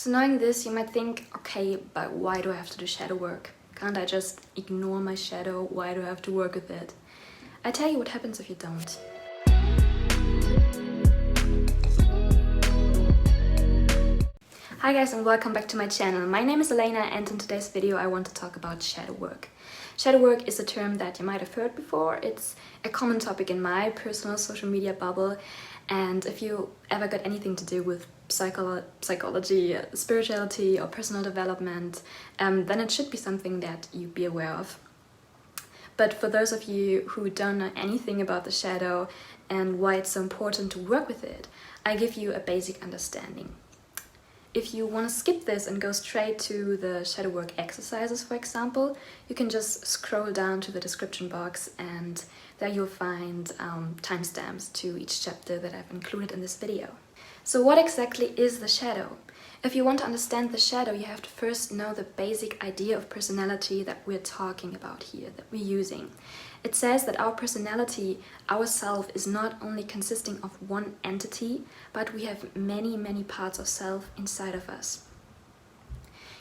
So knowing this, you might think, okay, but why do I have to do shadow work? Can't I just ignore my shadow? Why do I have to work with it? I tell you what happens if you don't. Hi guys, and welcome back to my channel. My name is Elena, and in today's video I want to talk about shadow work. Shadow work is a term that you might have heard before. It's a common topic in my personal social media bubble, and if you ever got anything to do with psychology, spirituality or personal development, then it should be something that you'd be aware of. But for those of you who don't know anything about the shadow and why it's so important to work with it, I give you a basic understanding. If you want to skip this and go straight to the shadow work exercises, for example, you can just scroll down to the description box, and there you'll find timestamps to each chapter that I've included in this video. So what exactly is the shadow? If you want to understand the shadow, you have to first know the basic idea of personality that we're talking about here, that we're using. It says that our personality, our self, is not only consisting of one entity, but we have many, many parts of self inside of us.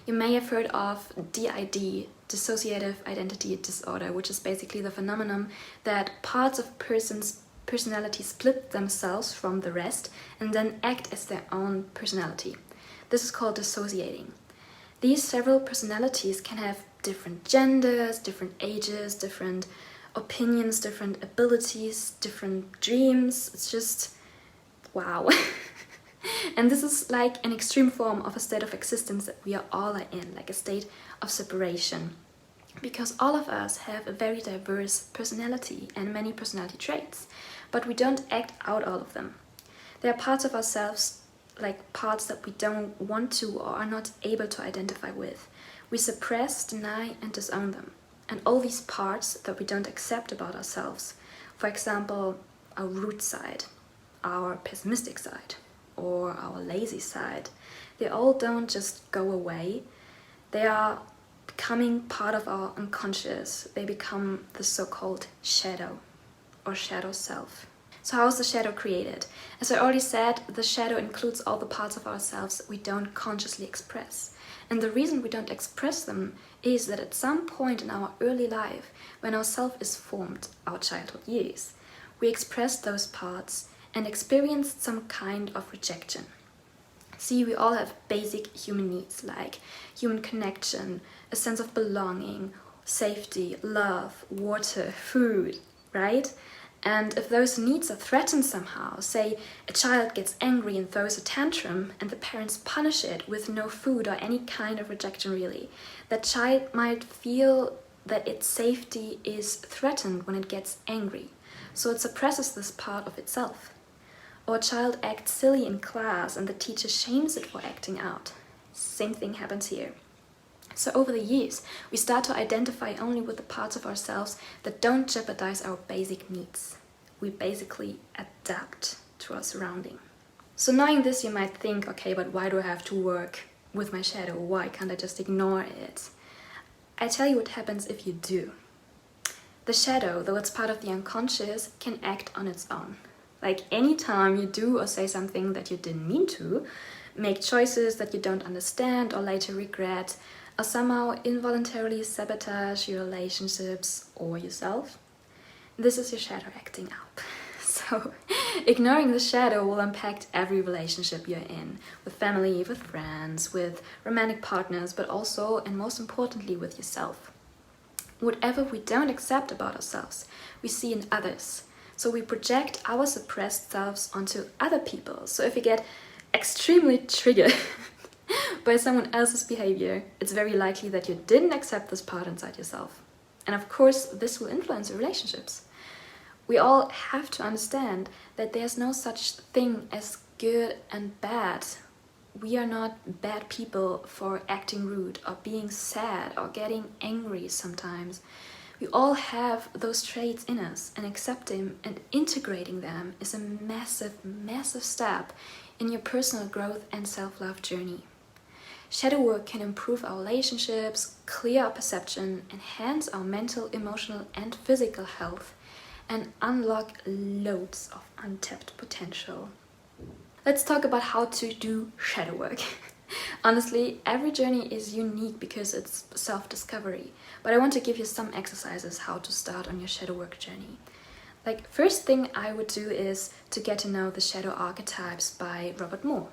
You may have heard of DID, dissociative identity disorder, which is basically the phenomenon that parts of person's personality split themselves from the rest and then act as their own personality. This is called dissociating. These several personalities can have different genders, different ages, different opinions, different abilities, different dreams. It's just wow. And this is like an extreme form of a state of existence that we are all in, like a state of separation. Because all of us have a very diverse personality and many personality traits, but we don't act out all of them. There are parts of ourselves, like parts that we don't want to or are not able to identify with. We suppress, deny, and disown them. And all these parts that we don't accept about ourselves, for example, our root side, our pessimistic side, or our lazy side, they all don't just go away. They are becoming part of our unconscious. They become the so-called shadow or shadow self. So how is the shadow created? As I already said, the shadow includes all the parts of ourselves that we don't consciously express. And the reason we don't express them is that at some point in our early life, when our self is formed, our childhood years, we expressed those parts and experienced some kind of rejection. See, we all have basic human needs like human connection, a sense of belonging, safety, love, water, food, right? And if those needs are threatened somehow, say a child gets angry and throws a tantrum and the parents punish it with no food or any kind of rejection really, that child might feel that its safety is threatened when it gets angry. So it suppresses this part of itself. Or a child acts silly in class and the teacher shames it for acting out. Same thing happens here. So over the years, we start to identify only with the parts of ourselves that don't jeopardize our basic needs. We basically adapt to our surrounding. So knowing this, you might think, okay, but why do I have to work with my shadow? Why can't I just ignore it? I tell you what happens if you do. The shadow, though it's part of the unconscious, can act on its own. Like anytime you do or say something that you didn't mean to, make choices that you don't understand or later regret, or somehow involuntarily sabotage your relationships or yourself, this is your shadow acting up. So ignoring the shadow will impact every relationship you're in, with family, with friends, with romantic partners, but also and most importantly with yourself. Whatever we don't accept about ourselves, we see in others. So we project our suppressed selves onto other people. So if you get extremely triggered by someone else's behavior, it's very likely that you didn't accept this part inside yourself. And of course, this will influence your relationships. We all have to understand that there's no such thing as good and bad. We are not bad people for acting rude or being sad or getting angry sometimes. We all have those traits in us, and accepting and integrating them is a massive, massive step in your personal growth and self-love journey. Shadow work can improve our relationships, clear our perception, enhance our mental, emotional and physical health, and unlock loads of untapped potential. Let's talk about how to do shadow work. Honestly, every journey is unique because it's self-discovery, but I want to give you some exercises how to start on your shadow work journey. Like, first thing I would do is to get to know the shadow archetypes by Robert Moore.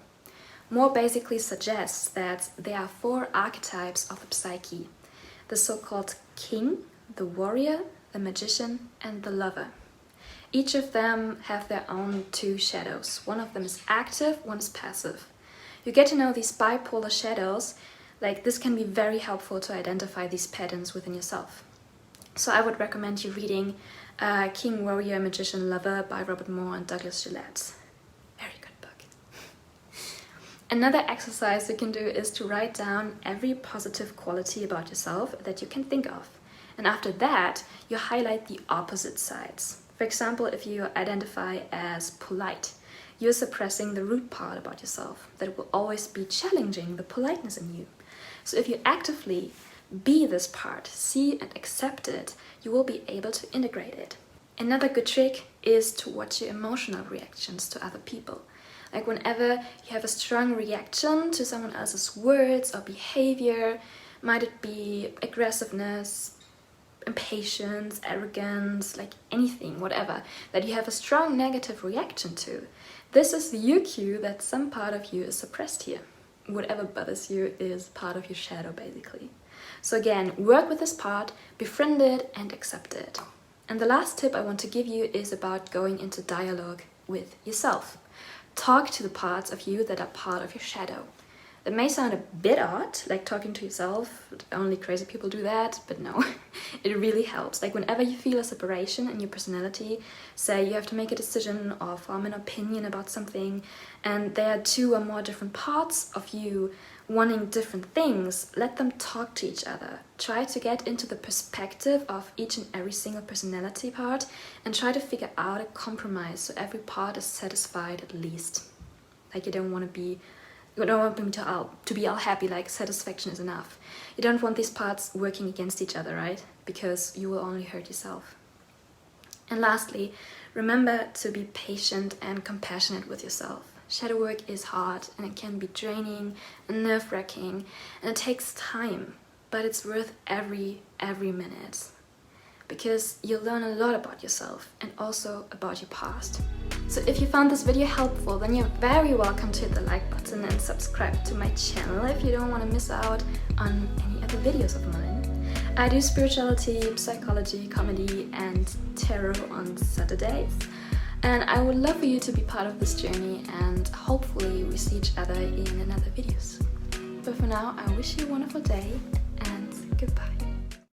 Moore basically suggests that there are 4 archetypes of the psyche: the so-called king, the warrior, the magician, and the lover. Each of them have their own 2 shadows. One of them is active, one is passive. You get to know these bipolar shadows, like this can be very helpful to identify these patterns within yourself. So I would recommend you reading King, Warrior, Magician, Lover by Robert Moore and Douglas Gillette. Very good book. Another exercise you can do is to write down every positive quality about yourself that you can think of. And after that, you highlight the opposite sides. For example, if you identify as polite, you're suppressing the rude part about yourself, that will always be challenging the politeness in you. So if you actively be this part, see and accept it, you will be able to integrate it. Another good trick is to watch your emotional reactions to other people. Like whenever you have a strong reaction to someone else's words or behavior, might it be aggressiveness, impatience, arrogance, like anything, whatever, that you have a strong negative reaction to, this is your cue that some part of you is suppressed here. Whatever bothers you is part of your shadow, basically. So again, work with this part, befriend it and accept it. And the last tip I want to give you is about going into dialogue with yourself. Talk to the parts of you that are part of your shadow. That may sound a bit odd, like talking to yourself, only crazy people do that, but no, it really helps. Like whenever you feel a separation in your personality, say you have to make a decision or form an opinion about something, and there are 2 or more different parts of you wanting different things, let them talk to each other. Try to get into the perspective of each and every single personality part and try to figure out a compromise so every part is satisfied at least. Like you don't want them to be all happy, like satisfaction is enough. You don't want these parts working against each other, right? Because you will only hurt yourself. And lastly, remember to be patient and compassionate with yourself. Shadow work is hard and it can be draining and nerve-wracking and it takes time, but it's worth every minute. Because you'll learn a lot about yourself and also about your past. So if you found this video helpful, then you're very welcome to hit the like button and subscribe to my channel if you don't want to miss out on any other videos of mine. I do spirituality, psychology, comedy and tarot on Saturdays. And I would love for you to be part of this journey and hopefully we see each other in another videos. But for now, I wish you a wonderful day and